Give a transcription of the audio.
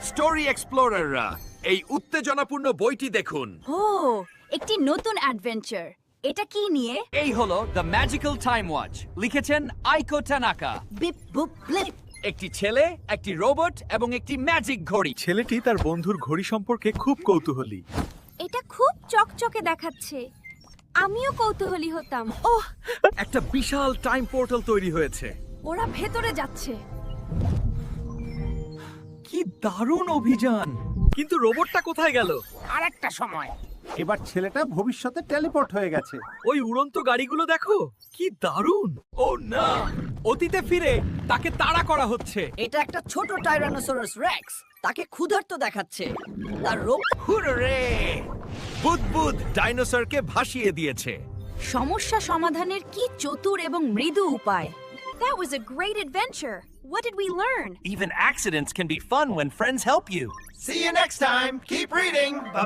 Story এক্সপ্লোরাররা এই উত্তেজনাপূর্ণ বইটি দেখুন। ও একটি নতুন অ্যাডভেঞ্চার। এটা কি নিয়ে? এই হলো দ্য ম্যাজিক্যাল টাইম ওয়াচ, লিখেছেন আইকো টানাকা। Beep boop ব্লিপ। একটি ছেলে, একটি রোবট এবং একটি ম্যাজিক ঘড়ি। ছেলেটি তার বন্ধুর ঘড়ি সম্পর্কে খুব কৌতূহলী। এটা খুব চকচকে দেখাচ্ছে। আমিও কৌতূহলী হতাম। ওহ, একটা বিশাল টাইম পোর্টাল তৈরি হয়েছে। ওরা ভেতরে যাচ্ছে। কি দারুণ অভিযান! কিন্তু রোবটটা কোথায় গেল? আরেকটা সময়। এবার ছেলেটা ভবিষ্যতে টেলিপোর্ট হয়ে গেছে। ওই উড়ন্ত গাড়িগুলো দেখো, কি দারুণ! ও না, অতীতে ফিরে তাকে তাড়া করা হচ্ছে। এটা একটা ছোট টাইরানোসরাস রেক্স, তাকে ক্ষুধার্ত দেখাচ্ছে। তার রোগ হুররে! বুদবুদ ডাইনোসরকে ভাসিয়ে দিয়েছে। সমস্যা সমাধানের কি চতুর এবং মৃদু উপায়। That was a great adventure. What did we learn? Even accidents can be fun when friends help you. See you next time. Keep reading. Bye.